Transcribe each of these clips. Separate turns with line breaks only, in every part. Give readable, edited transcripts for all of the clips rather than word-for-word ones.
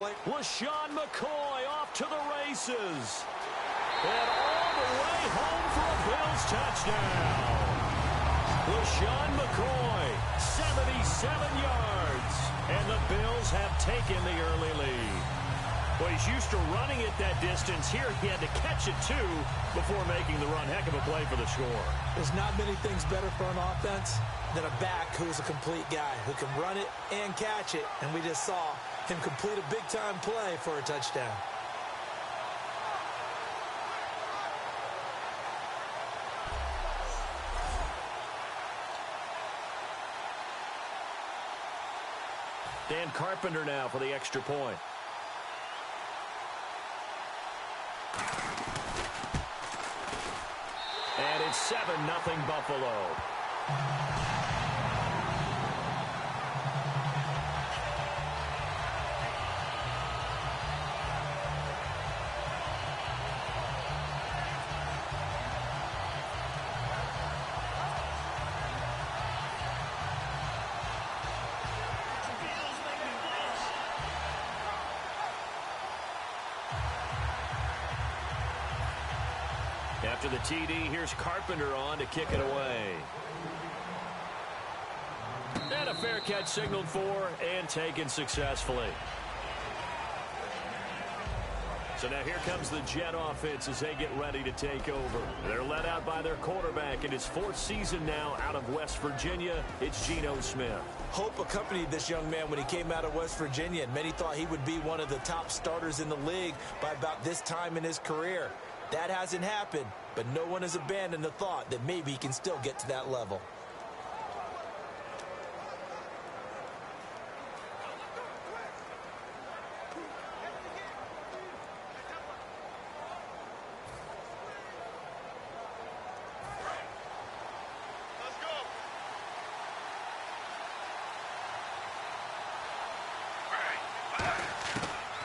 LaShawn McCoy off to the races. And all the way home for a Bills touchdown. LaShawn McCoy, 77 yards. And the Bills have taken the early lead. Well, he's used to running it that distance. Here he had to catch it, too, before making the run. Heck of a play for the score.
There's not many things better for an offense than a back who's a complete guy, who can run it and catch it. And we just saw him complete a big-time play for a touchdown.
Dan Carpenter now for the extra point. And it's 7-0 Buffalo. After the TD, here's Carpenter on to kick it away. And a fair catch signaled for and taken successfully. So now here comes the Jet offense as they get ready to take over. They're led out by their quarterback in his fourth season now out of West Virginia. It's Geno Smith.
Hope accompanied this young man when he came out of West Virginia, and many thought he would be one of the top starters in the league by about this time in his career. That hasn't happened, but no one has abandoned the thought that maybe he can still get to that level.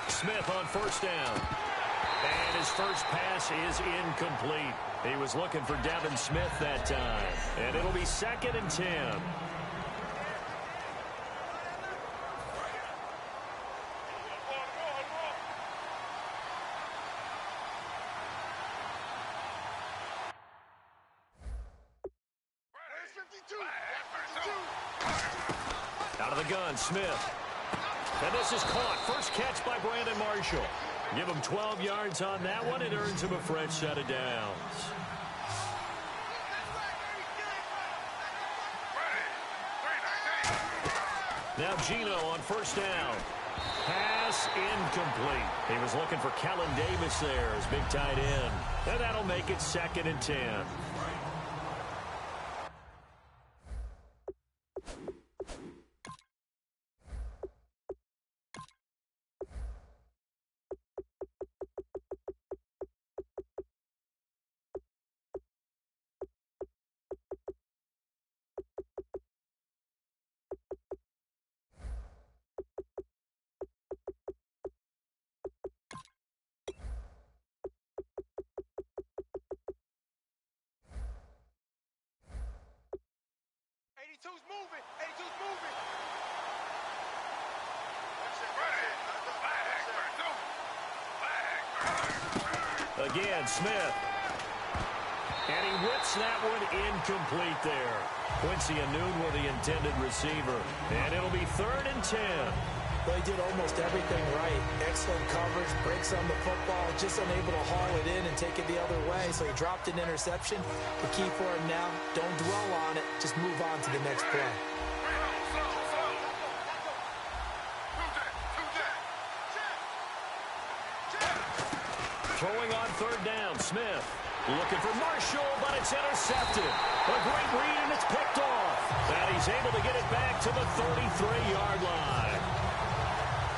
Smith on first down. And his first pass is incomplete. He was looking for Devin Smith that time. And it'll be 2nd and 10. Out of the gun, Smith. And this is caught. First catch by Brandon Marshall. Give him 12 yards on that one. It earns him a fresh set of downs. Now Geno on first down. Pass incomplete. He was looking for Kellen Davis there as big tight end. And that'll make it 2nd and 10. Again, Smith. And he whips that one incomplete there. Quincy Enunwa, the intended receiver. And it'll be 3rd and 10.
Well, he did almost everything right. Excellent coverage, breaks on the football, just unable to haul it in and take it the other way. So he dropped an interception. The key for him now, don't dwell on it. Just move on to the next play.
Throwing on 3rd down, Smith. Looking for Marshall, but it's intercepted. A great read, and it's picked off. And he's able to get it back to the 33-yard line.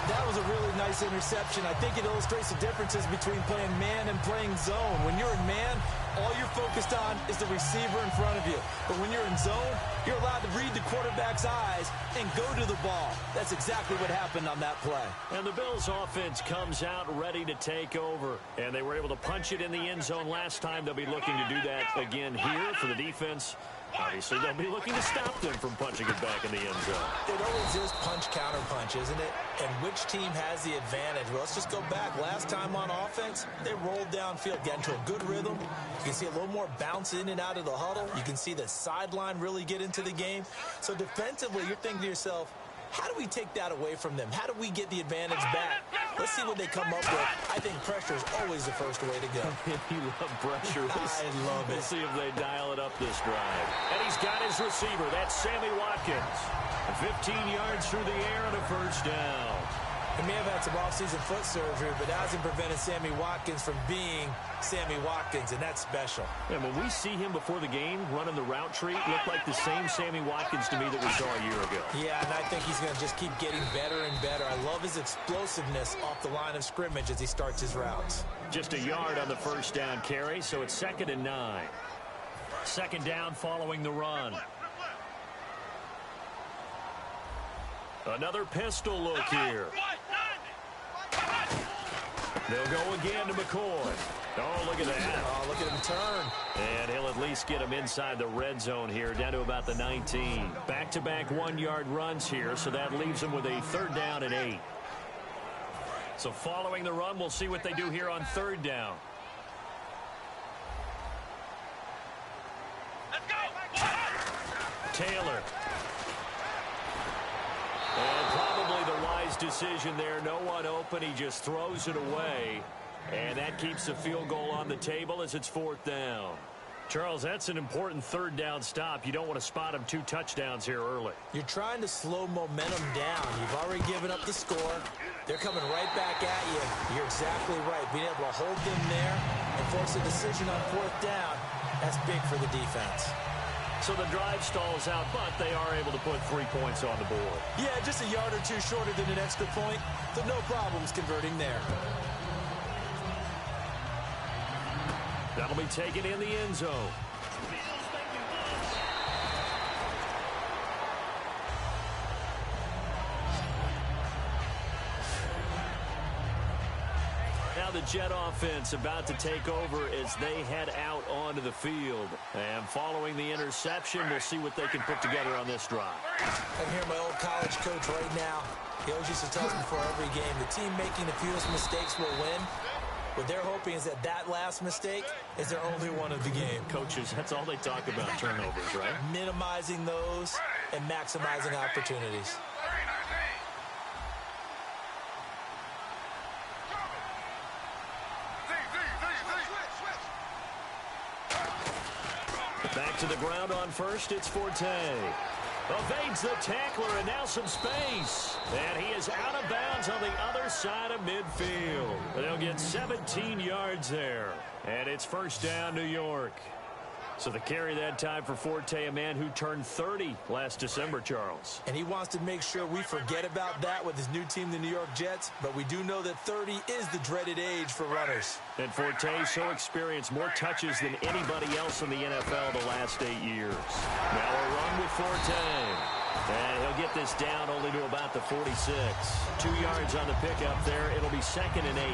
That was a really nice interception. I think it illustrates the differences between playing man and playing zone. When you're in man, all you're focused on is the receiver in front of you. But when you're in zone, you're allowed to read the quarterback's eyes and go to the ball. That's exactly what happened on that play.
And the Bills' offense comes out ready to take over. And they were able to punch it in the end zone last time. They'll be looking to do that again here for the defense. Obviously, they'll be looking to stop them from punching it back in the end zone.
It always is punch-counter-punch, isn't it? And which team has the advantage? Well, let's just go back. Last time on offense, they rolled downfield, get into a good rhythm. You can see a little more bounce in and out of the huddle. You can see the sideline really get into the game. So defensively, you're thinking to yourself, how do we take that away from them? How do we get the advantage back? Let's see what they come up with. I think pressure is always the first way to go.
You love pressure.
I love it.
We'll see if they dial it up this drive. And he's got his receiver. That's Sammy Watkins. 15 yards through the air and a first down.
He may have had some offseason foot surgery, but that hasn't prevented Sammy Watkins from being Sammy Watkins, and that's special.
And when we see him before the game running the route tree, look like the same Sammy Watkins to me that we saw a year ago.
Yeah, and I think he's going to just keep getting better and better. I love his explosiveness off the line of scrimmage as he starts his routes.
Just a yard on the first down carry, so it's 2nd and 9. Second down following the run. Another pistol look here. They'll go again to McCoy. Oh, look at that.
Oh, look at him turn.
And he'll at least get him inside the red zone here, down to about the 19. Back-to-back 1-yard runs here, so that leaves him with a 3rd down and 8. So following the run, we'll see what they do here on 3rd down.
Let's go.
Taylor. And probably the wise decision there. No one open. He just throws it away. And that keeps the field goal on the table as it's 4th down. Charles, that's an important 3rd down stop. You don't want to spot him 2 touchdowns here early.
You're trying to slow momentum down. You've already given up the score. They're coming right back at you. You're exactly right. Being able to hold them there and force a decision on 4th down, that's big for the defense.
So the drive stalls out, but they are able to put 3 points on the board.
Yeah, just a yard or 2 shorter than an extra point, so no problems converting there.
That'll be taken in the end zone. Now the Jet offense about to take over as they head out onto the field. And following the interception, we'll see what they can put together on this drive.
I'm here, my old college coach right now. He always used to tell us before every game, the team making the fewest mistakes will win. What they're hoping is that that last mistake is their only one of the game.
Coaches, that's all they talk about, turnovers, right?
Minimizing those and maximizing opportunities.
Back to the ground on first, it's Forte. Evades the tackler, and now some space. And he is out of bounds on the other side of midfield. They'll get 17 yards there. And it's 1st down, New York. So the carry that time for Forte, a man who turned 30 last December, Charles.
And he wants to make sure we forget about that with his new team, the New York Jets. But we do know that 30 is the dreaded age for runners.
And Forte so experienced, more touches than anybody else in the NFL the last 8 years. Now a run with Forte. And he'll get this down only to about the 46. 2 yards on the pickup there. It'll be 2nd and 8.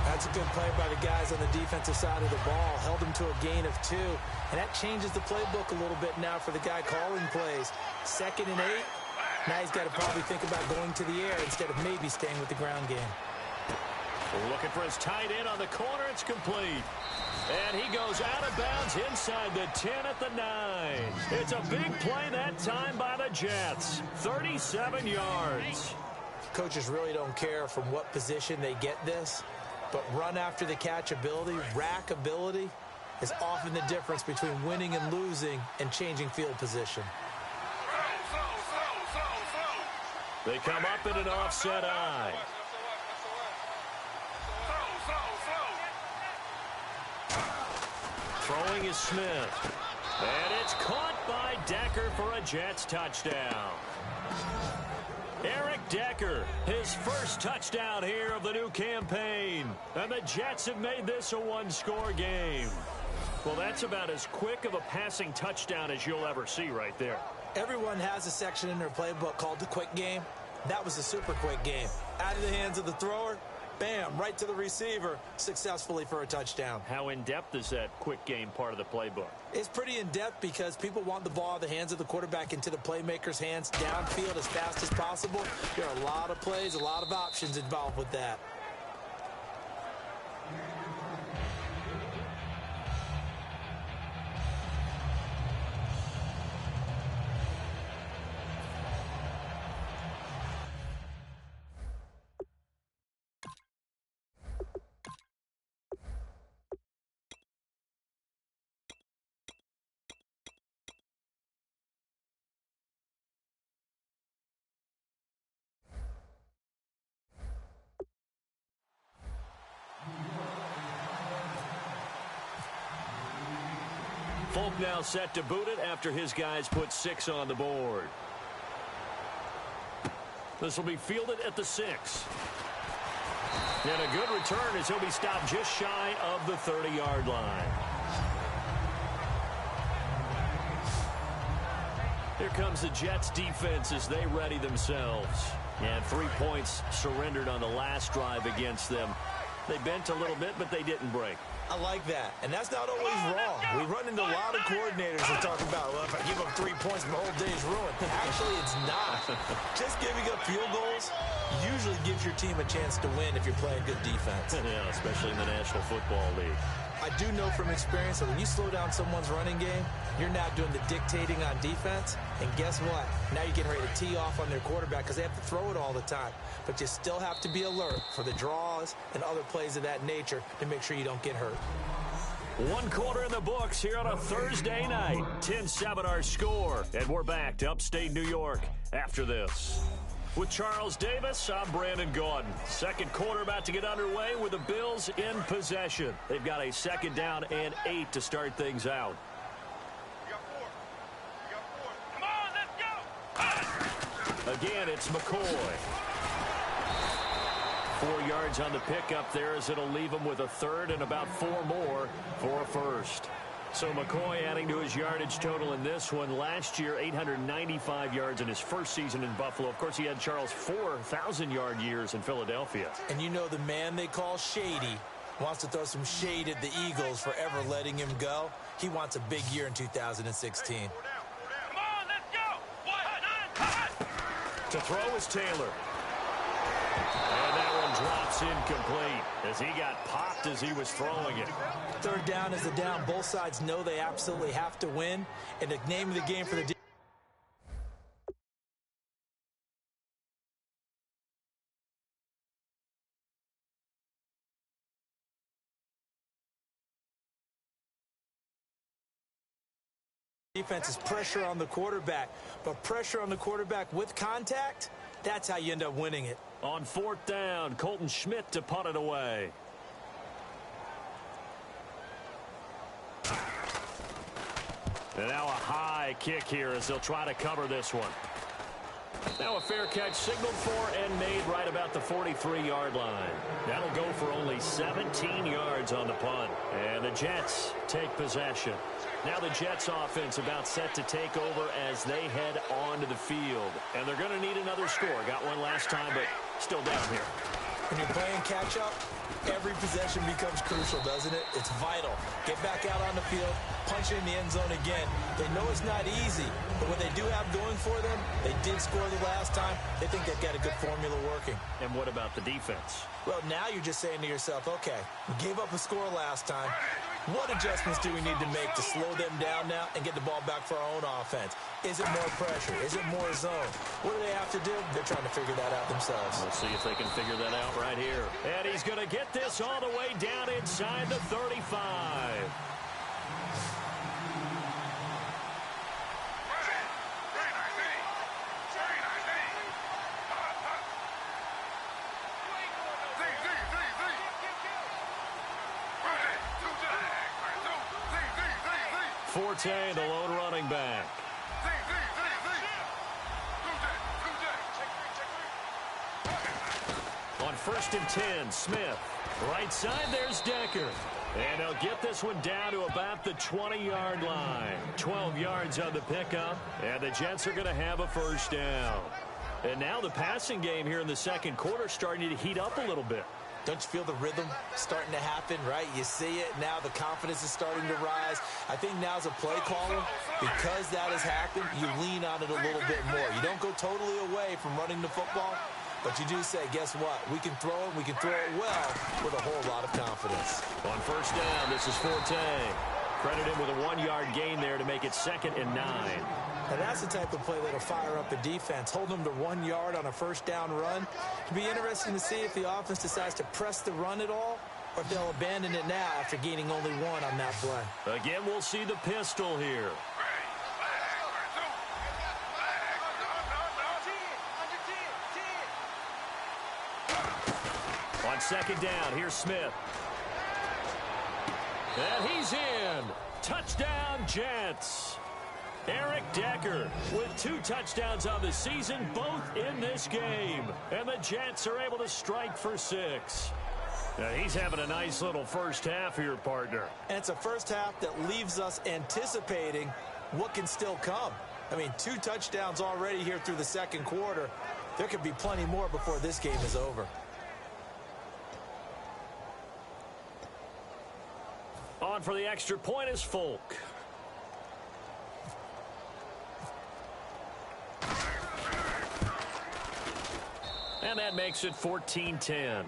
That's a good play by the guys on the defensive side of the ball. Held him to a gain of 2. And that changes the playbook a little bit now for the guy calling plays. 2nd and 8. Now he's got to probably think about going to the air instead of maybe staying with the ground game.
Looking for his tight end on the corner. It's complete. And he goes out of bounds inside the 10 at the 9. It's a big play that time by the Jets. 37 yards.
Coaches really don't care from what position they get this, but run after the catch ability, rack ability, is often the difference between winning and losing and changing field position.
They come up in an offset eye. Throwing is Smith. And it's caught by Decker for a Jets touchdown. Eric Decker, his first touchdown here of the new campaign. And the Jets have made this a one-score game. Well, that's about as quick of a passing touchdown as you'll ever see right there.
Everyone has a section in their playbook called the quick game. That was a super quick game. Out of the hands of the thrower, bam, right to the receiver, successfully for a touchdown.
How in-depth is that quick game part of the playbook?
It's pretty in-depth because people want the ball in the hands of the quarterback into the playmaker's hands downfield as fast as possible. There are a lot of plays, a lot of options involved with that.
Folk now set to boot it after his guys put 6 on the board. This will be fielded at the 6. And a good return as he'll be stopped just shy of the 30-yard line. Here comes the Jets defense as they ready themselves. And 3 points surrendered on the last drive against them. They bent a little bit, but they didn't break.
I like that, and that's not always wrong. We run into a lot of coordinators that talk about, well, if I give up 3 points, my whole day's ruined. Actually, it's not. Just giving up field goals usually gives your team a chance to win if you're playing good defense.
Yeah, especially in the National Football League.
I do know from experience that when you slow down someone's running game, you're now doing the dictating on defense. And guess what? Now you're getting ready to tee off on their quarterback because they have to throw it all the time. But you still have to be alert for the draws and other plays of that nature to make sure you don't get hurt.
1 quarter in the books here on a Thursday night. 10-7 our score. And we're back to upstate New York after this. With Charles Davis, I'm Brandon Gaudin. Second quarter about to get underway with the Bills in possession. They've got a 2nd down and 8 to start things out.
Come on, let's go.
Again, it's McCoy. 4 yards on the pickup there as it'll leave him with a 3rd and about 4 more for a 1st. So McCoy adding to his yardage total in this one. Last year, 895 yards in his first season in Buffalo. Of course, he had Charles 4,000-yard years in Philadelphia.
And you know the man they call Shady wants to throw some shade at the Eagles for ever letting him go. He wants a big year in 2016.
Come on, let's go.
To throw is Taylor. And that one drops incomplete as he got popped as he was throwing it.
3rd down is the down. Both sides know they absolutely have to win. And the name of the game for the defense is pressure on the quarterback. But pressure on the quarterback with contact, that's how you end up winning it.
On 4th down, Colton Schmidt to punt it away. And now a high kick here as they'll try to cover this one. Now a fair catch signaled for and made right about the 43-yard line. That'll go for only 17 yards on the punt. And the Jets take possession. Now the Jets offense about set to take over as they head onto the field. And they're going to need another score. Got one last time, but still down here.
When you're playing catch-up, every possession becomes crucial, doesn't it? It's vital. Get back out on the field, punch it in the end zone again. They know it's not easy, but what they do have going for them, they did score the last time. They think they've got a good formula working.
And what about the defense?
Well, now you're just saying to yourself, okay, we gave up a score last time. What adjustments do we need to make to slow them down now and get the ball back for our own offense? Is it more pressure? Is it more zone? What do they have to do? They're trying to figure that out themselves.
We'll see if they can figure that out right here. And he's going to get this all the way down inside the 35. Forte, the lone running back. On 1st and 10, Smith. Right side, there's Decker. And they'll get this one down to about the 20-yard line. 12 yards on the pickup, and the Jets are going to have a 1st down. And now the passing game here in the 2nd quarter starting to heat up a little bit.
Don't you feel the rhythm starting to happen, right? You see it. Now the confidence is starting to rise. I think now as a play caller, because that has happened, you lean on it a little bit more. You don't go totally away from running the football, but you do say, guess what? We can throw it. We can throw it well with a whole lot of confidence.
On first down, this is Forte. Credit him with a 1-yard gain there to make it 2nd and 9.
Now that's the type of play that'll fire up the defense. Hold them to 1 yard on a first down run. It'll be interesting to see if the offense decides to press the run at all or if they'll abandon it now after gaining only 1 on that play.
Again, we'll see the pistol here. On 2nd down, here's Smith. And he's in. Touchdown, Jets. Eric Decker with 2 touchdowns on the season, both in this game. And the Jets are able to strike for 6. Now he's having a nice little first half here, partner.
And it's a first half that leaves us anticipating what can still come. I mean, 2 touchdowns already here through the second quarter. There could be plenty more before this game is over.
On for the extra point is Folk. And that makes it 14-10.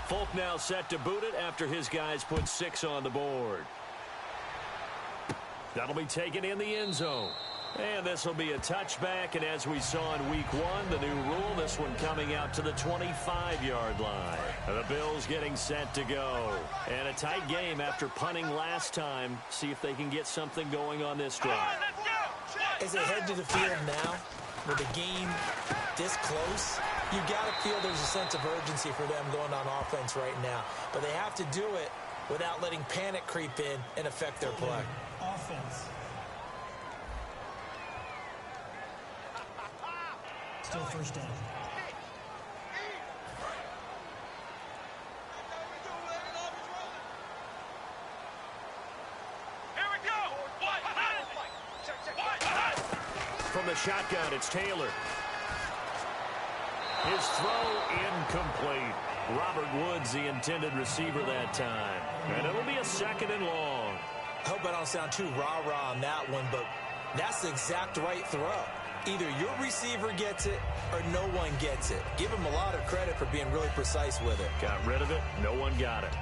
Folk now set to boot it after his guys put 6 on the board. That'll be taken in the end zone. And this will be a touchback, and as we saw in week 1, the new rule, this one coming out to the 25-yard line. And the Bills getting set to go. And a tight game after punting last time. See if they can get something going on this drive.
As they head to the field now, with the game this close, you got to feel there's a sense of urgency for them going on offense right now. But they have to do it without letting panic creep in and affect their play.
Offense. Still first down.
Here we go.
From the shotgun, it's Taylor. His throw incomplete. Robert Woods, the intended receiver that time. And it'll be a 2nd and long.
I hope I don't sound too rah-rah on that one, but that's the exact right throw. Either your receiver gets it or no one gets it. Give him a lot of credit for being really precise with it.
Got rid of it. No one got it.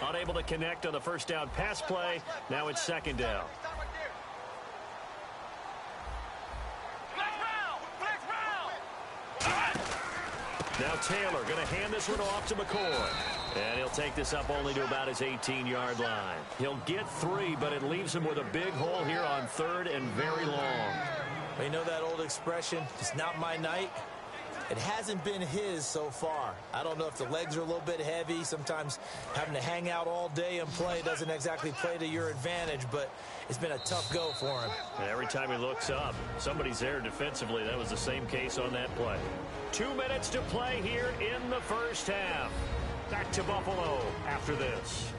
Unable to connect on the first down pass play. Now it's 2nd down. Now Taylor going to hand this one off to McCoy. And he'll take this up only to about his 18-yard line. He'll get 3, but it leaves him with a big hole here on 3rd and very long.
Well, you know that old expression, it's not my night? It hasn't been his so far. I don't know if the legs are a little bit heavy. Sometimes having to hang out all day and play doesn't exactly play to your advantage, but it's been a tough go for him.
And every time he looks up, somebody's there defensively. That was the same case on that play. 2 minutes to play here in the first half. Back to Buffalo after this.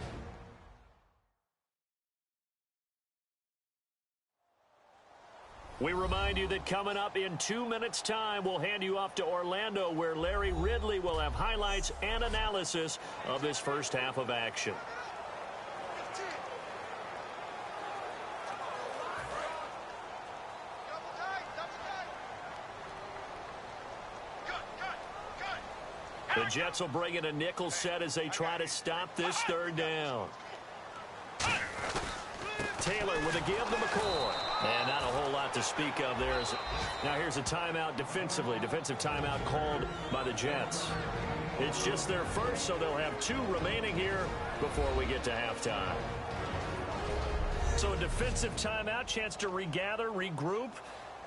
We remind you that coming up in 2 minutes' time, we'll hand you off to Orlando, where Larry Ridley will have highlights and analysis of this first half of action. The Jets will bring in a nickel set as they try to stop this third down. Taylor with a give to McCoy. And not a whole lot to speak of there. Now here's a timeout defensively. Defensive timeout called by the Jets. It's just their first, so they'll have 2 remaining here before we get to halftime. So a defensive timeout, chance to regather, regroup,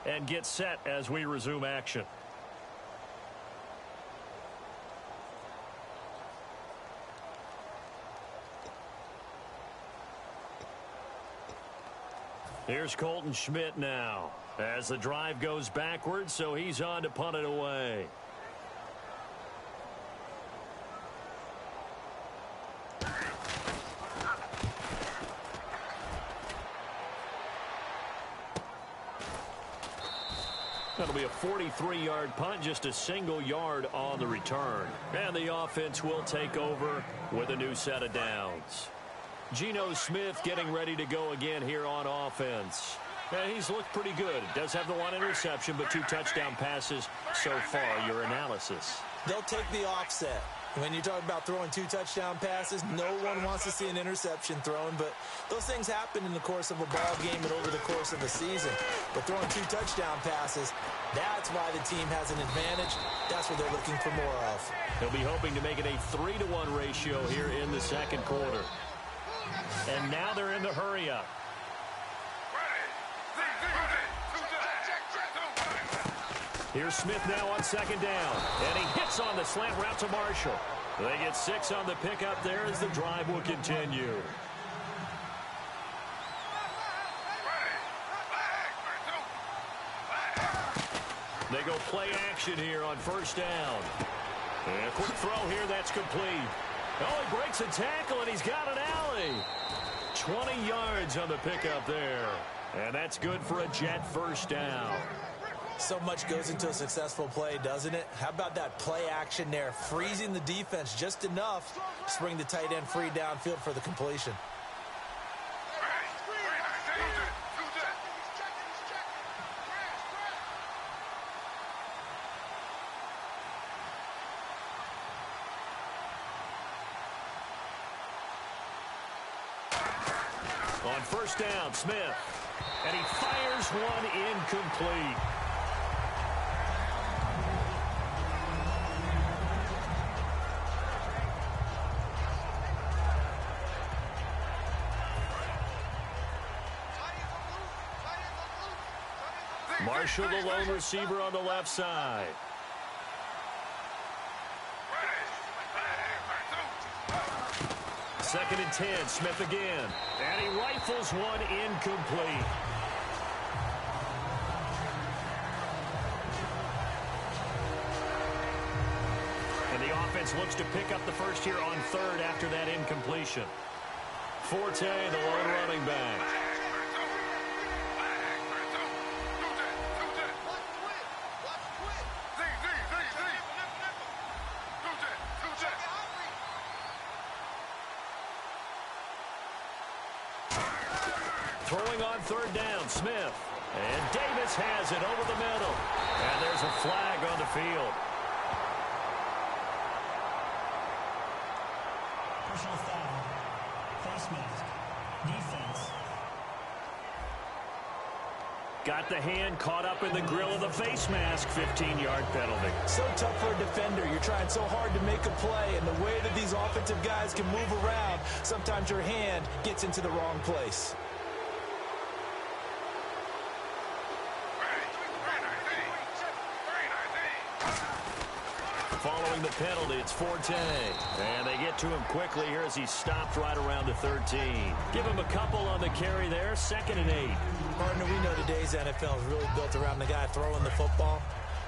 and get set as we resume action. Here's Colton Schmidt now as the drive goes backwards, so he's on to punt it away. That'll be a 43-yard punt, just a single yard on the return. And the offense will take over with a new set of downs. Geno Smith getting ready to go again here on offense. And he's looked pretty good. Does have the 1 interception, but 2 touchdown passes so far. Your analysis?
They'll take the offset. When you talk about throwing 2 touchdown passes, no one wants to see an interception thrown, but those things happen in the course of a ball game and over the course of a season. But throwing 2 touchdown passes, that's why the team has an advantage. That's what they're looking for more of.
They'll be hoping to make it a 3-to-1 ratio here in the second quarter. And now they're in the hurry-up. Here's Smith now on second down. And he hits on the slant route to Marshall. They get 6 on the pickup there as the drive will continue. They go play action here on first down. And a quick throw here, that's complete. Oh, he breaks a tackle, and he's got an alley. 20 yards on the pickup there. And that's good for a Jet first down.
So much goes into a successful play, doesn't it? How about that play action there? Freezing the defense just enough to bring the tight end free downfield for the completion.
On first down, Smith. And he fires one incomplete. Marshall, the lone receiver on the left side. Second and 10, Smith again. And he rifles one incomplete. And the offense looks to pick up the first here on third after that incompletion. Forte, the lone running back. Throwing on third down, Smith. And Davis has it over the middle. And there's a flag on the field.
Personal foul. Face mask. Defense.
Got the hand caught up in the grill of the face mask. 15-yard penalty.
So tough for a defender. You're trying so hard to make a play, and the way that these offensive guys can move around, sometimes your hand gets into the wrong place.
Following the penalty, it's Forte. And they get to him quickly here as he stopped right around the 13. Give him a couple on the carry there. Second and 8.
Partner, we know today's NFL is really built around the guy throwing the football.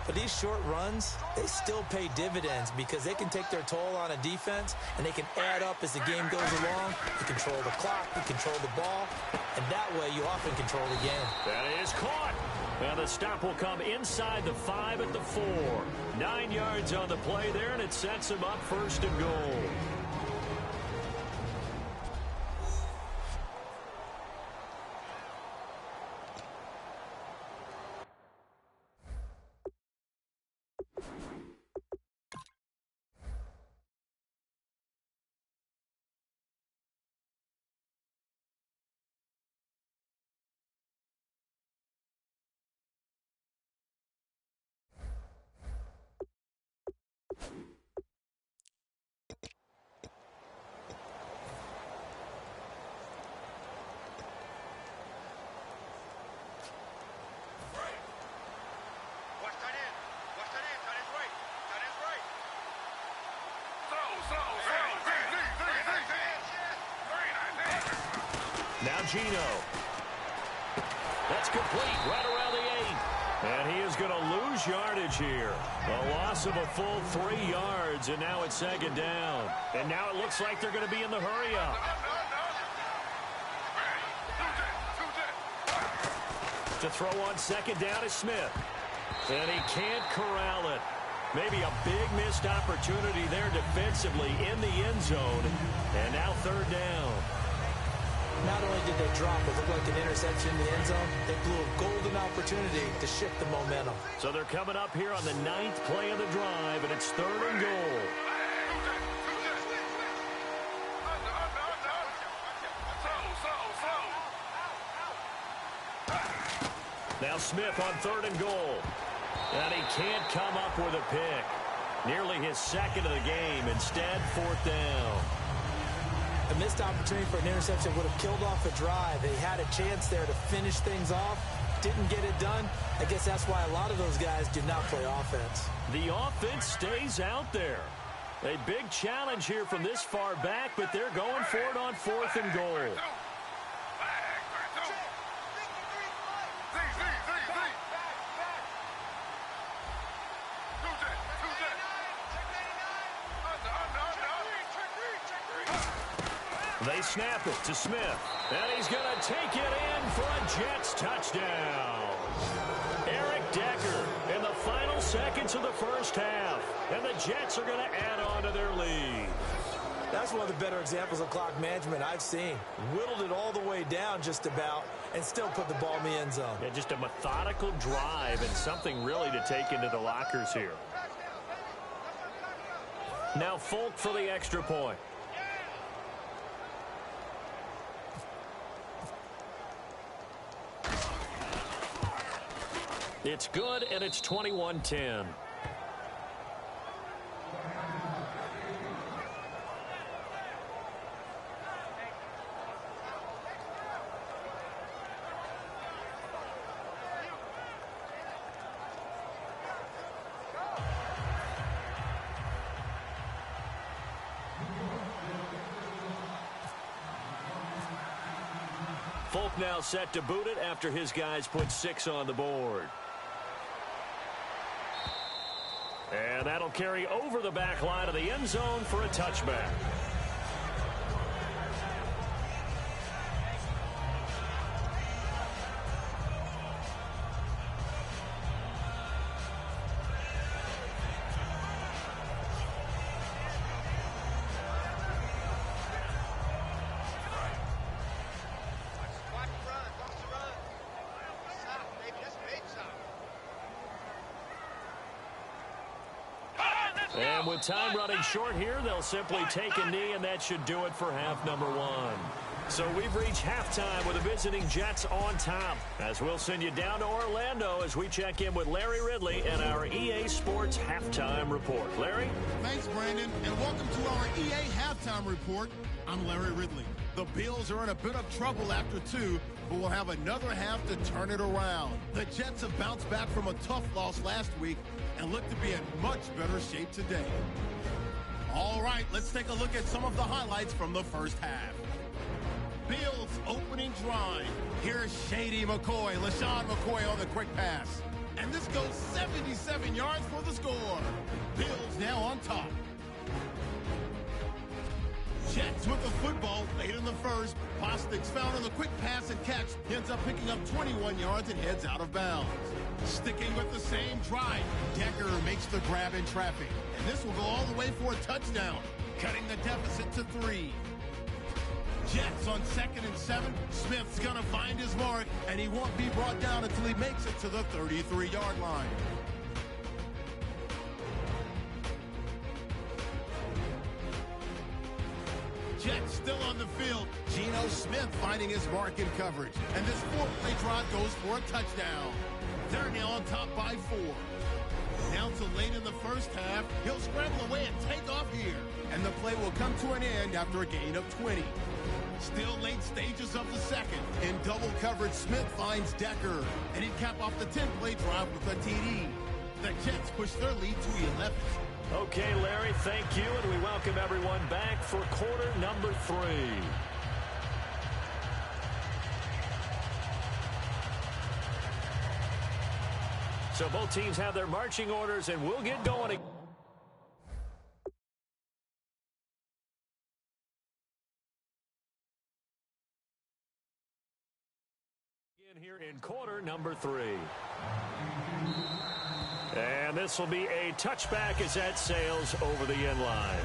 But these short runs, they still pay dividends because they can take their toll on a defense, and they can add up as the game goes along. You control the clock, you control the ball, and that way you often control the game.
That is caught. And the stop will come inside the 5 at the 4. 9 yards on the play there, and it sets him up first and goal. Gino. That's complete right around the 8. And he is going to lose yardage here. A loss of a full 3 yards, and now it's second down. And now it looks like they're going to be in the hurry-up. To throw on second down is Smith. And he can't corral it. Maybe a big missed opportunity there defensively in the end zone. And now third down.
Not only did they drop what looked like an interception in the end zone, they blew a golden opportunity to shift the momentum.
So they're coming up here on the 9th play of the drive, and it's third and goal. Now Smith on third and goal. And he can't come up with a pick. Nearly his second of the game. Instead, fourth down.
A missed opportunity for an interception would have killed off a drive. They had a chance there to finish things off. Didn't get it done. I guess that's why a lot of those guys do not play offense.
The offense stays out there. A big challenge here from this far back, but they're going for it on fourth and goal. They snap it to Smith, and he's going to take it in for a Jets touchdown. Eric Decker in the final seconds of the first half, and the Jets are going to add on to their lead.
That's one of the better examples of clock management I've seen. Whittled it all the way down just about, and still put the ball in the end zone.
Yeah, just a methodical drive and something really to take into the lockers here. Now Folk for the extra point. It's good, and it's 21-10. Folk now set to boot it after his guys put 6 on the board. And that'll carry over the back line of the end zone for a touchback. And with time running short here, they'll simply take a knee, and that should do it for half number 1. So we've reached halftime with the visiting Jets on top, as we'll send you down to Orlando as we check in with Larry Ridley and our EA Sports Halftime Report. Larry?
Thanks, Brandon, and welcome to our EA Halftime Report. I'm Larry Ridley. The Bills are in a bit of trouble after 2, but will have another half to turn it around. The Jets have bounced back from a tough loss last week and look to be in much better shape today. All right, let's take a look at some of the highlights from the first half. Bills opening drive. Here's Shady McCoy, LaShawn McCoy on the quick pass. And this goes 77 yards for the score. Bills now on top. Jets with the football late in the first. Bostic's found on the quick pass and catch. He ends up picking up 21 yards and heads out of bounds. Sticking with the same drive, Decker makes the grab in traffic. And this will go all the way for a touchdown, cutting the deficit to 3. Jets on 2nd and 7. Smith's going to find his mark, and he won't be brought down until he makes it to the 33-yard line. Jets still on the field. Geno Smith finding his mark in coverage. And this 4-play drive goes for a touchdown. They're now on top by 4. Now to late in the first half, he'll scramble away and take off here. And the play will come to an end after a gain of 20. Still late stages of the second. In double coverage, Smith finds Decker. And he'd cap off the 10-play drive with a TD. The Jets push their lead to 11.
Okay, Larry, thank you, and we welcome everyone back for quarter number 3. So both teams have their marching orders, and we'll get going. Here in quarter number 3. And this will be a touchback as that sails over the end line.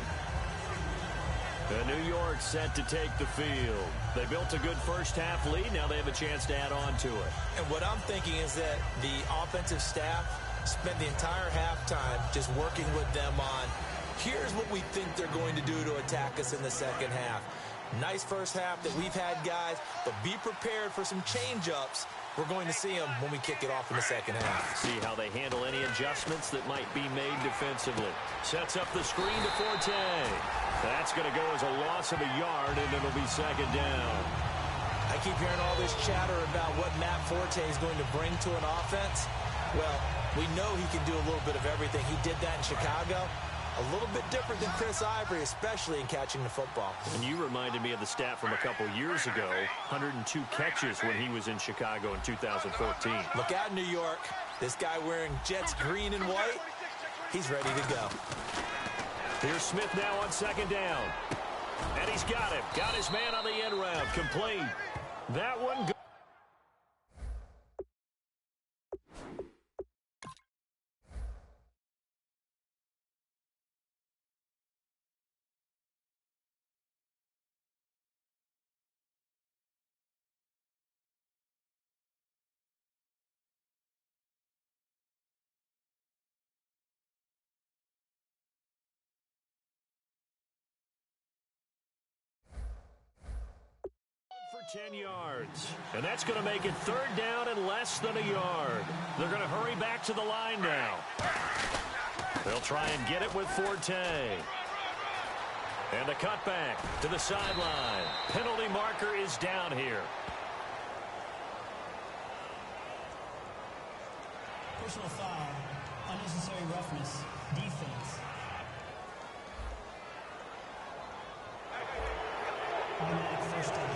New York set to take the field. They built a good first half lead. Now they have a chance to add on to it.
And what I'm thinking is that the offensive staff spent the entire halftime just working with them on, here's what we think they're going to do to attack us in the second half. Nice first half that we've had, guys, but be prepared for some change-ups. We're going to see them when we kick it off in the second half.
See how they handle any adjustments that might be made defensively. Sets up the screen to Forte. That's going to go as a loss of a yard, and it'll be second down.
I keep hearing all this chatter about what Matt Forte is going to bring to an offense. Well, we know he can do a little bit of everything. He did that in Chicago. A little bit different than Chris Ivory, especially in catching the football.
And you reminded me of the stat from a couple years ago, 102 catches when he was in Chicago in 2014.
Look out, New York. This guy wearing Jets green and white, he's ready to go.
Here's Smith now on second down. And he's got him. Got his man on the end route. Complete. That one goes. For 10 yards. And that's going to make it third down and less than a yard. They're going to hurry back to the line now. They'll try and get it with Forte. And a cutback to the sideline. Penalty marker is down here.
Personal foul, unnecessary roughness, defense. Automatic first down.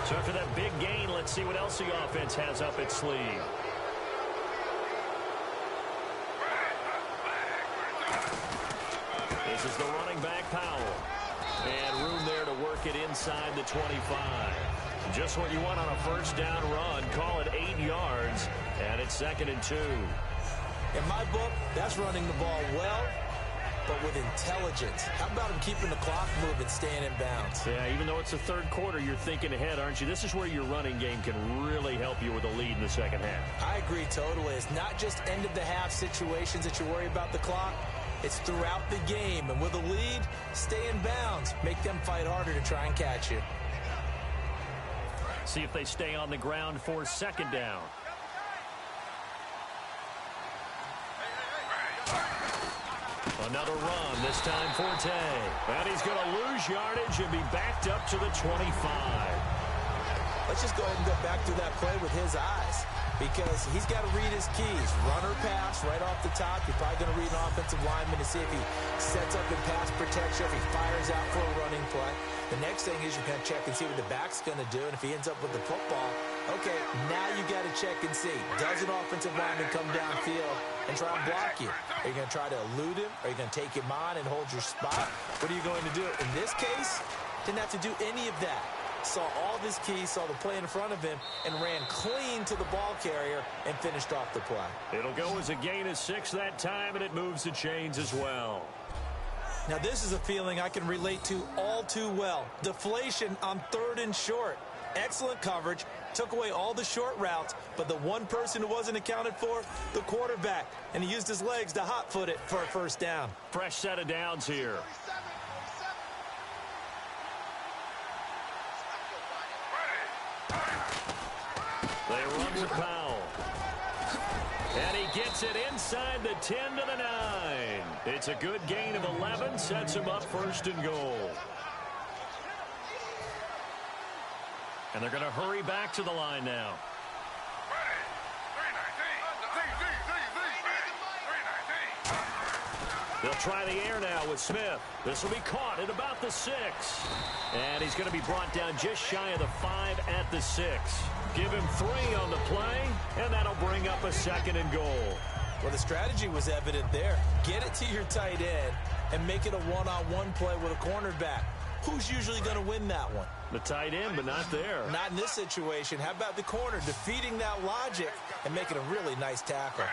So after that big gain, let's see what else the offense has up its sleeve. This is the running back, Powell. And room there to work it inside the 25. Just what you want on a first down run. Call it 8 yards, and it's 2nd and 2.
In my book, that's running the ball well, but with intelligence. How about him keeping the clock moving, staying in bounds?
Yeah, even though it's the third quarter, you're thinking ahead, aren't you? This is where your running game can really help you with a lead in the second half.
I agree totally. It's not just end-of-the-half situations that you worry about the clock. It's throughout the game. And with a lead, stay in bounds. Make them fight harder to try and catch you.
See if they stay on the ground for second down. Another run, this time Forte. And he's going to lose yardage and be backed up to the 25.
Let's just go ahead and go back through that play with his eyes, because he's got to read his keys. Run or pass right off the top. You're probably going to read an offensive lineman to see if he sets up in pass protection, if he fires out for a running play. The next thing is you're going to check and see what the back's going to do, and if he ends up with the football, okay, now you got to check and see. Does an offensive lineman come downfield and try and block you? Are you going to try to elude him? Are you going to take him on and hold your spot? What are you going to do? In this case, didn't have to do any of that. Saw all of his keys, saw the play in front of him, and ran clean to the ball carrier and finished off the play.
It'll go as a gain of 6 that time, and it moves the chains as well.
Now, this is a feeling I can relate to all too well. Deflation on 3rd and short. Excellent coverage. Took away all the short routes, but the one person who wasn't accounted for, the quarterback. And he used his legs to hot-foot it for a first down.
Fresh set of downs here. They run with Powell. And he gets it inside the 10 to the 9. It's a good gain of 11, sets him up 1st and goal. And they're going to hurry back to the line now. They'll try the air now with Smith. This will be caught at about the 6. And he's going to be brought down just shy of the 5 at the 6. Give him 3 on the play, and that'll bring up a 2nd and goal.
Well, the strategy was evident there. Get it to your tight end and make it a one-on-one play with a cornerback. Who's usually going to win that one?
The tight end, but not there.
Not in this situation. How about the corner defeating that logic and making a really nice tackle?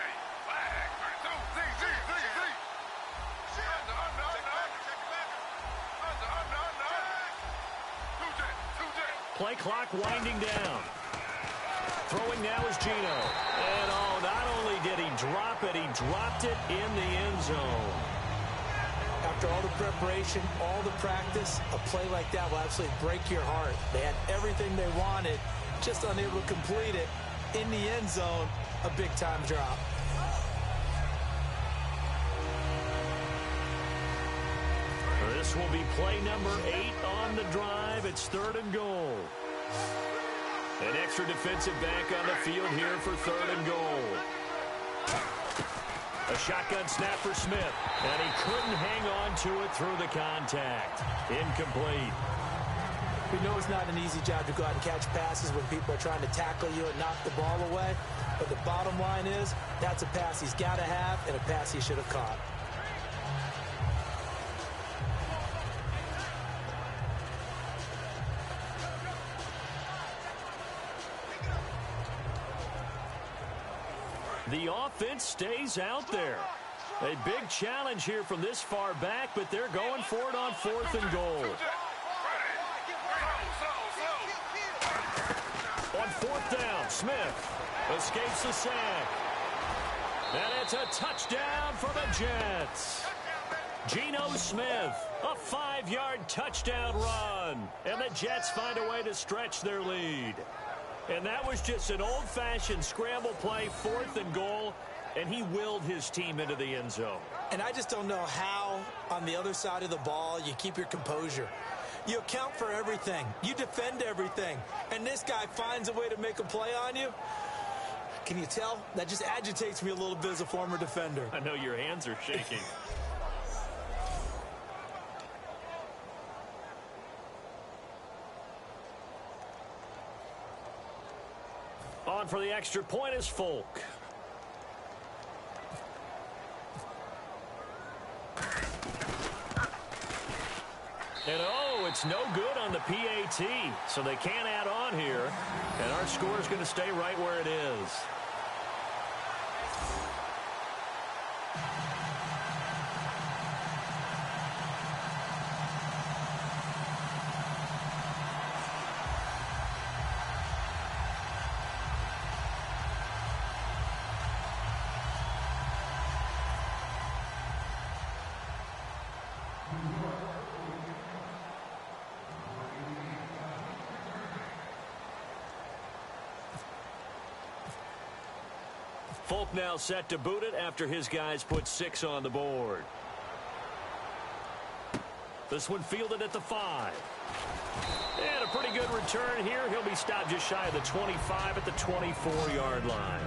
Play clock winding down. Throwing now is Geno. And, oh, not only did he drop it, he dropped it in the end zone.
After all the preparation, all the practice, a play like that will absolutely break your heart. They had everything they wanted, just unable to complete it. In the end zone, a big-time drop.
This will be play number 8 on the drive. It's 3rd and goal. An extra defensive back on the field here for 3rd and goal. A shotgun snap for Smith, and he couldn't hang on to it through the contact. Incomplete.
We know it's not an easy job to go out and catch passes when people are trying to tackle you and knock the ball away. But the bottom line is, that's a pass he's got to have and a pass he should have caught.
The offense stays out there. A big challenge here from this far back, but they're going for it on 4th and goal. On 4th down, Smith escapes the sack. And it's a touchdown for the Jets. Geno Smith, a 5-yard touchdown run. And the Jets find a way to stretch their lead. And that was just an old-fashioned scramble play, 4th and goal, and he willed his team into the end zone.
And I just don't know how, on the other side of the ball, you keep your composure. You account for everything. You defend everything. And this guy finds a way to make a play on you. Can you tell? That just agitates me a little bit as a former defender.
I know your hands are shaking. On for the extra point is Folk. And oh, it's no good on the PAT, so they can't add on here. And our score is going to stay right where it is. Folk now set to boot it after his guys put 6 on the board. This one fielded at the 5. And a pretty good return here. He'll be stopped just shy of the 25 at the 24-yard line.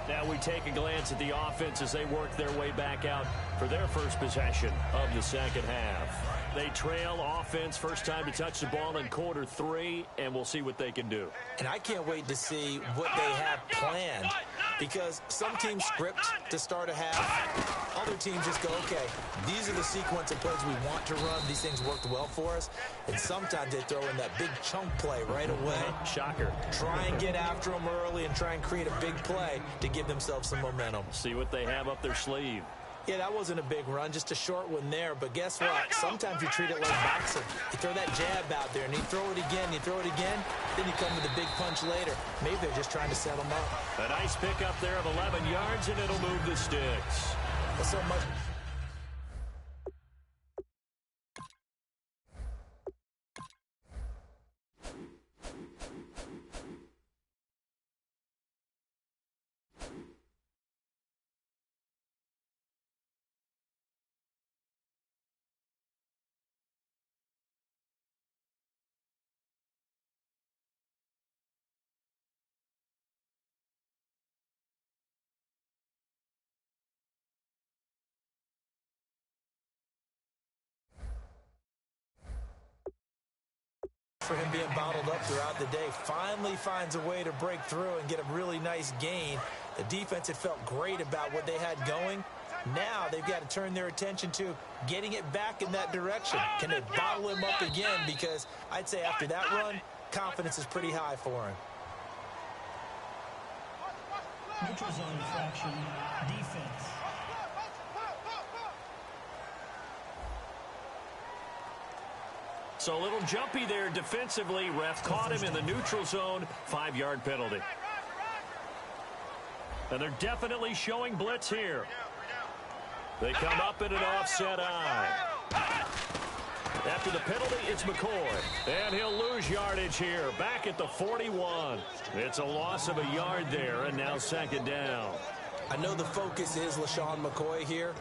Now we take a glance at the offense as they work their way back out for their first possession of the second half. They trail offense, first time to touch the ball in quarter 3, and we'll see what they can do.
And I can't wait to see what they have planned, because some teams script to start a half. Other teams just go, okay, these are the sequence of plays we want to run. These things worked well for us. And sometimes they throw in that big chunk play right away.
Shocker.
Try and get after them early and try and create a big play to give themselves some momentum.
See what they have up their sleeve.
Yeah, that wasn't a big run, just a short one there. But guess what? Sometimes you treat it like boxing. You throw that jab out there, and you throw it again, you throw it again, then you come with a big punch later. Maybe they're just trying to set them up.
A nice pickup there of 11 yards, and it'll move the sticks.
So much. for him being bottled up throughout the day. Finally finds a way to break through and get a really nice gain. The defense had felt great about what they had going. Now they've got to turn their attention to getting it back in that direction. Can they bottle him up again? Because I'd say after that run, confidence is pretty high for him.
Neutral zone infraction, defense.
So a little jumpy there defensively. Ref caught him in the neutral zone. 5-yard penalty. And they're definitely showing blitz here. They come up in an offset eye. After the penalty, it's McCoy. And he'll lose yardage here. Back at the 41. It's a loss of a yard there, and now second down.
I know the focus is LaShawn McCoy here,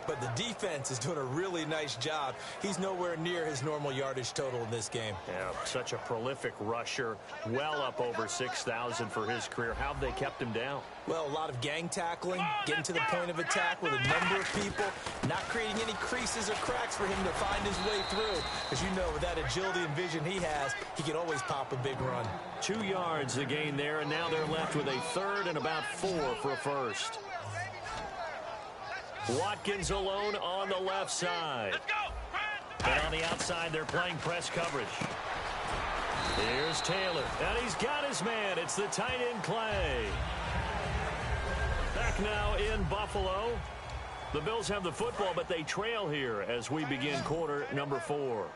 but the defense is doing a really nice job. He's nowhere near his normal yardage total in this game.
Yeah, such a prolific rusher. Well up over 6,000 for his career. How have they kept him down?
Well, a lot of gang tackling, getting to the point of attack with a number of people, not creating any creases or cracks for him to find his way through. Because you know, with that agility and vision he has, he can always pop a big run.
2 yards the gain there, and now they're left with a third and about 4 for a first. Watkins alone on the left side. And on the outside, they're playing press coverage. Here's Taylor, and he's got his man. It's the tight end Clay. Back now in Buffalo. The Bills have the football, but they trail here as we begin quarter number 4.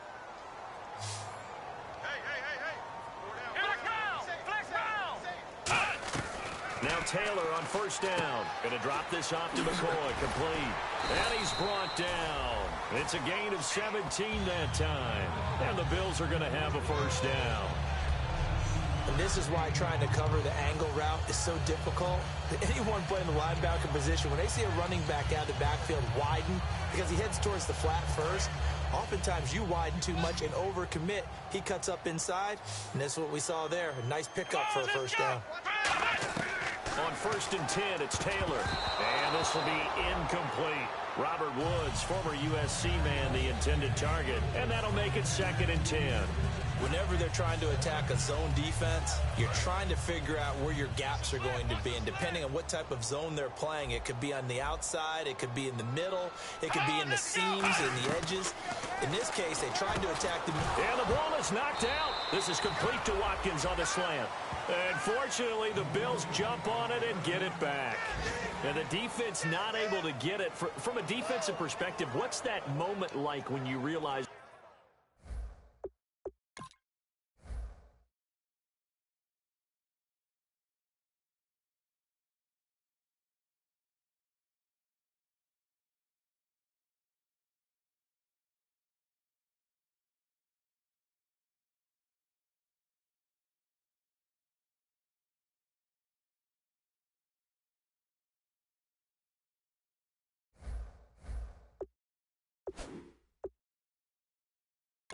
Now Taylor on first down. Going to drop this off to McCoy. Complete. And he's brought down. It's a gain of 17 that time. And the Bills are going to have a first down.
And this is why trying to cover the angle route is so difficult. Anyone playing the linebacker position, when they see a running back out of the backfield widen, because he heads towards the flat first, oftentimes you widen too much and overcommit. He cuts up inside, and that's what we saw there. A nice pickup for a first down.
On first and 10, it's Taylor. And this will be incomplete. Robert Woods, former USC man, the intended target. And that'll make it second and 10.
Whenever they're trying to attack a zone defense, you're trying to figure out where your gaps are going to be. And depending on what type of zone they're playing, it could be on the outside, it could be in the middle, it could be in the seams and the edges. In this case, they tried to attack the...
And the ball is knocked out. This is complete to Watkins on the slant. And fortunately, the Bills jump on it and get it back. And the defense not able to get it. From a defensive perspective, what's that moment like when you realize...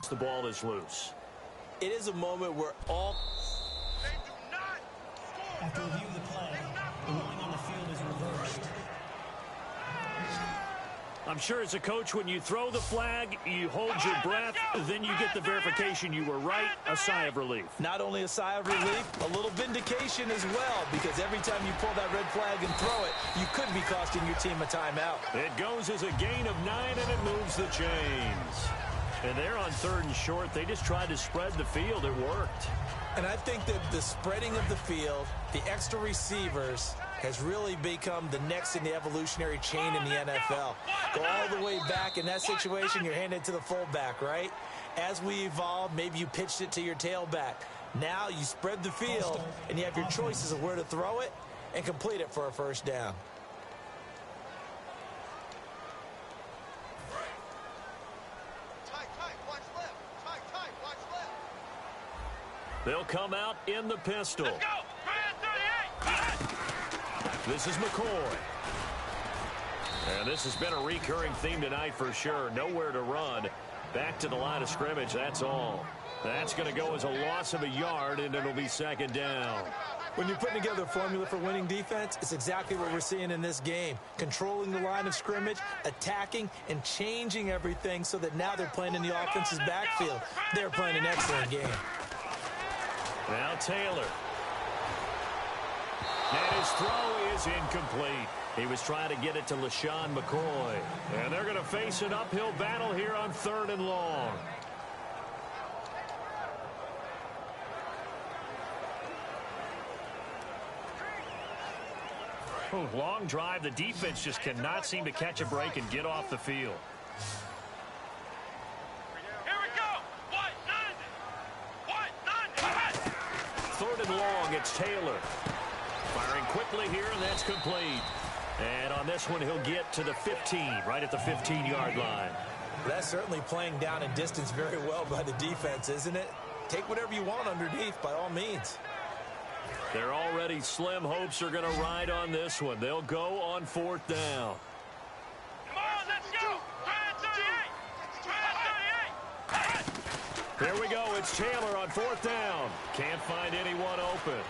the ball is loose.
It is a moment where all...
After review of the play, the ruling on the field is reversed.
I'm sure as a coach, when you throw the flag, you hold your breath, then you get the verification you were right, a sigh of relief.
Not only a sigh of relief, a little vindication as well, because every time you pull that red flag and throw it, you could be costing your team a timeout.
It goes as a gain of 9, and it moves the chains. And they're on third and short. They just tried to spread the field. It worked.
And I think that the spreading of the field, the extra receivers, has really become the next in the evolutionary chain in the NFL. Go all the way back. In that situation, you're handed to the fullback, right? As we evolve, maybe you pitched it to your tailback. Now you spread the field, and you have your choices of where to throw it and complete it for a first down.
They'll come out in the pistol.
Let's go.
This is McCoy. And this has been a recurring theme tonight for sure. Nowhere to run. Back to the line of scrimmage, that's all. That's going to go as a loss of a yard, and it'll be second down.
When you're putting together a formula for winning defense, it's exactly what we're seeing in this game. Controlling the line of scrimmage, attacking, and changing everything so that now they're playing in the offense's backfield. They're playing an excellent game.
Now Taylor. And his throw is incomplete. He was trying to get it to LaShawn McCoy. And they're going to face an uphill battle here on 3rd and long. Long drive. The defense just cannot seem to catch a break and get off the field.
Here we go. What? None.
3rd and long. It's Taylor. Firing quickly here, and that's complete. And on this one, he'll get to the 15, right at the 15-yard line.
That's certainly playing down and distance very well by the defense, isn't it? Take whatever you want underneath, by all means.
Their already slim hopes are going to ride on this one. They'll go on 4th down.
Come on, let's go. Try 38.
Here we go. It's Taylor on 4th down. Can't find anyone open.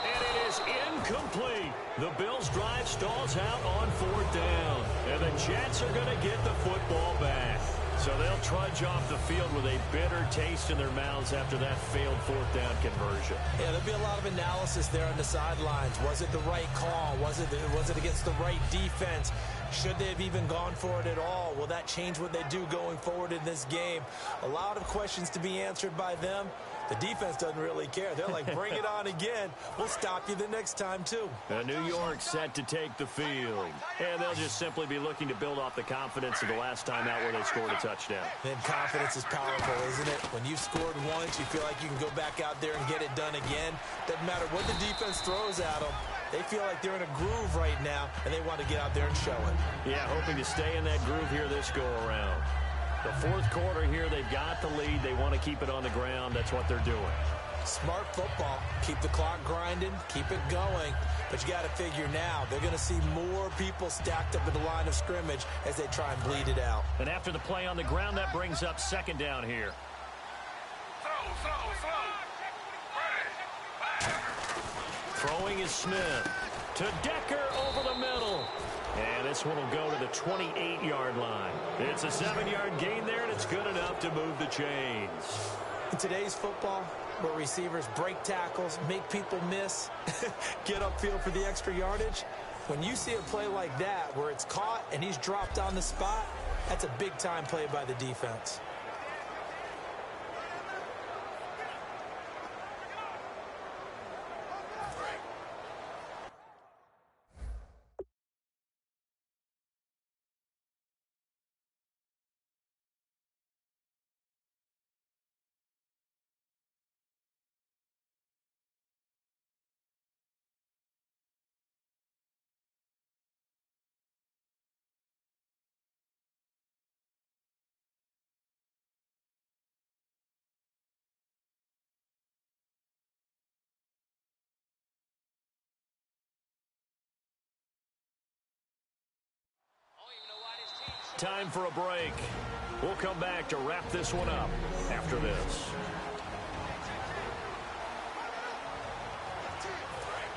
And it is incomplete. The Bills' drive stalls out on 4th down. And the Jets are going to get the football back. So they'll trudge off the field with a bitter taste in their mouths after that failed 4th down conversion.
Yeah, there'll be a lot of analysis there on the sidelines. Was it the right call? Was it against the right defense? Should they have even gone for it at all? Will that change what they do going forward in this game? A lot of questions to be answered by them. The defense doesn't really care. They're like, bring it on again. We'll stop you the next time, too.
New York set to take the field. And they'll just simply be looking to build off the confidence of the last time out where they scored a touchdown.
And confidence is powerful, isn't it? When you've scored once, you feel like you can go back out there and get it done again. Doesn't matter what the defense throws at them. They feel like they're in a groove right now, and they want to get out there and show it.
Yeah, hoping to stay in that groove here this go-around. The 4th quarter here, they've got the lead. They want to keep it on the ground. That's what they're doing.
Smart football. Keep the clock grinding. Keep it going. But you got to figure now, they're going to see more people stacked up at the line of scrimmage as they try and bleed it out.
And after the play on the ground, that brings up 2nd down here. Throwing is Smith. To Decker over the middle. And this one will go to the 28-yard line. It's a 7-yard gain there, and it's good enough to move the chains.
In today's football, where receivers break tackles, make people miss, get upfield for the extra yardage, when you see a play like that where it's caught and he's dropped on the spot, that's a big-time play by the defense.
Time for a break. We'll come back to wrap this one up after this.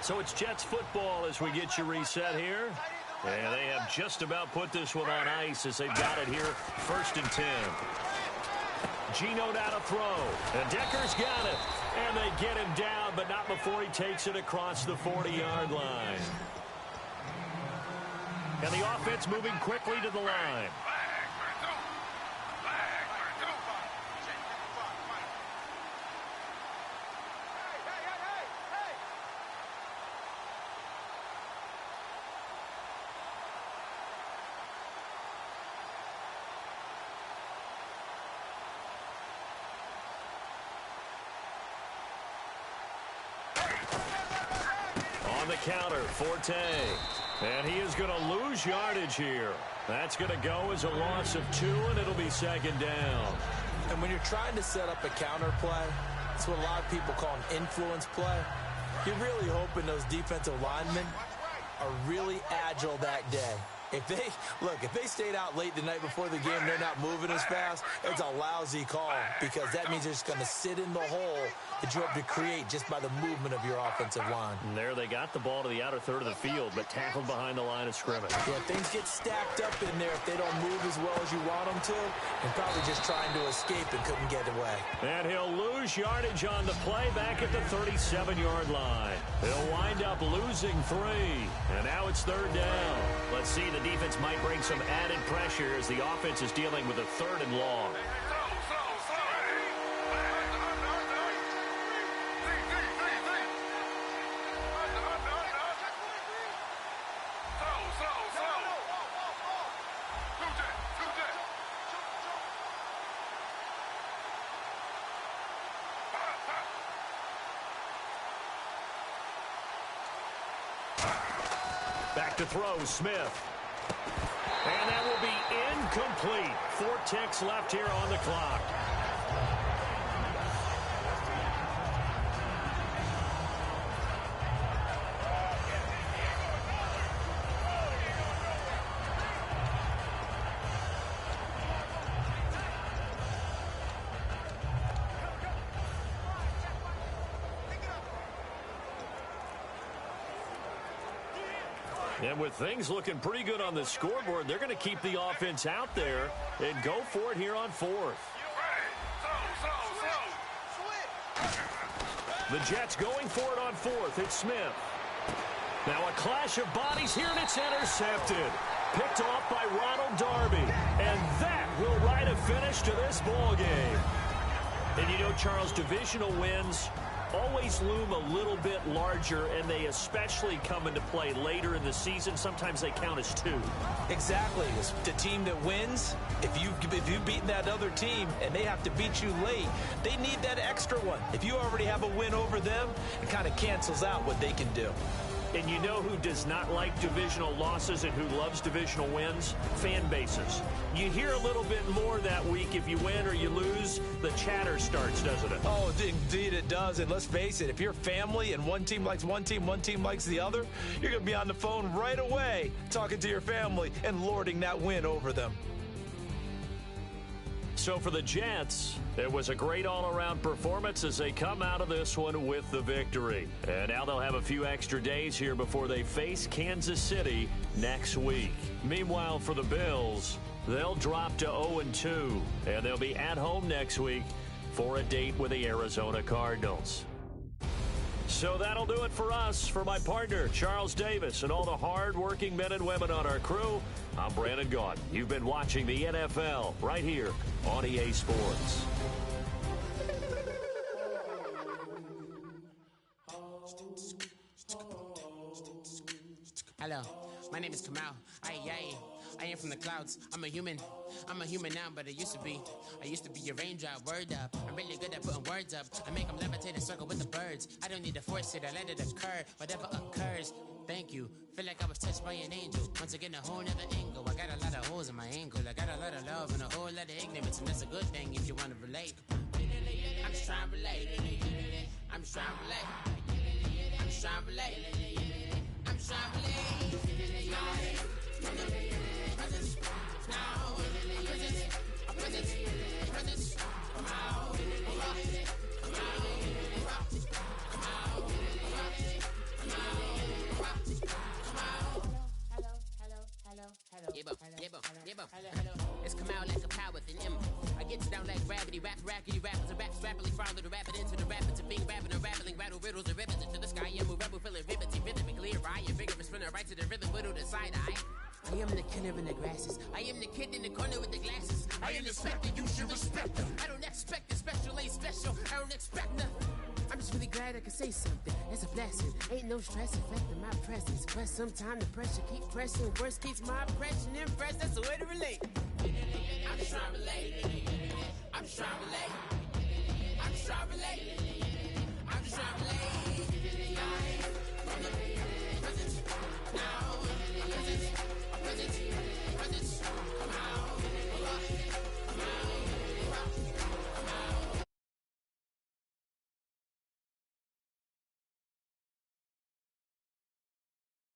So it's Jets football as we get you reset here. And they have just about put this one on ice as they've got it here. 1st and 10. Geno down to throw. And Decker's got it. And they get him down, but not before he takes it across the 40-yard line. And the offense moving quickly to the line. On the counter, Forte. And he is going to lose yardage here. That's going to go as a loss of 2, and it'll be 2nd down.
And when you're trying to set up a counter play, it's what a lot of people call an influence play. You're really hoping those defensive linemen are really agile that day. If they stayed out late the night before the game, they're not moving as fast, it's a lousy call because that means they're just going to sit in the hole that you hope to create just by the movement of your offensive line.
And there they got the ball to the outer third of the field, but tackled behind the line of scrimmage.
Yeah, things get stacked up in there if they don't move as well as you want them to, and probably just trying to escape and couldn't get away.
And he'll lose yardage on the play back at the 37-yard line. He'll wind up losing 3, and now it's 3rd down. Let's see, the defense might bring some added pressure as the offense is dealing with a 3rd and long. Back to throw, Smith. And that will be incomplete. 4 ticks left here on the clock. And with things looking pretty good on the scoreboard, they're going to keep the offense out there and go for it here on 4th. The Jets going for it on 4th. It's Smith. Now a clash of bodies here, and it's intercepted. Picked off by Ronald Darby. And that will write a finish to this ball game. And you know, Charles, divisional wins always loom a little bit larger, and they especially come into play later in the season. Sometimes they count as 2.
Exactly. The team that wins, if you've beaten that other team and they have to beat you late, they need that extra one. If you already have a win over them, it kind of cancels out what they can do.
And you know who does not like divisional losses and who loves divisional wins? Fan bases. You hear a little bit more that week if you win or you lose. The chatter starts, doesn't it?
Oh, indeed it does. And let's face it, if you're family and one team likes one team likes the other, you're going to be on the phone right away talking to your family and lording that win over them.
So for the Jets, it was a great all-around performance as they come out of this one with the victory. And now they'll have a few extra days here before they face Kansas City next week. Meanwhile, for the Bills, they'll drop to 0-2, and they'll be at home next week for a date with the Arizona Cardinals. So that'll do it for us. For my partner, Charles Davis, and all the hard-working men and women on our crew, I'm Brandon Gaudin. You've been watching the NFL right here on EA Sports.
Hello, my name is Kamal. I am from the clouds. I'm a human now, but I used to be a raindrop. Word up, I'm really good at putting words up. I make them levitate and circle with the birds. I don't need to force it, I let it occur. Whatever occurs, thank you. Feel like I was touched by an angel. Once again, a whole nother angle. I got a lot of holes in my angle. I got a lot of love and a whole lot of ignorance, and that's a good thing if you want to relate. I'm just trying to relate. I'm just trying to relate. I'm just trying to relate. I'm just trying to relate. It's come out like a power with an M. I get you down like gravity, rackety rappers and raps rapidly follow the rapid into the rapids of being rapping and rattling, rattle riddles and ribbons into the sky. I'm a rebel feeling ribbity, rhythmically right, a vigorous spinner right to the rhythm, whittle the side eye. I am the killer in the grasses. I am the kid in the corner with the glasses. I am the specter, you should respect them. I don't expect the special, ain't special. I don't expect nothing. I'm just really glad I can say something. It's a blessing. Ain't no stress affecting my presence. But sometimes the pressure keep pressing. Worst keeps my impression impressed. That's the way to relate. I'm just trying to relate. I'm just trying to relate. I'm just trying to relate. I'm just trying to relate.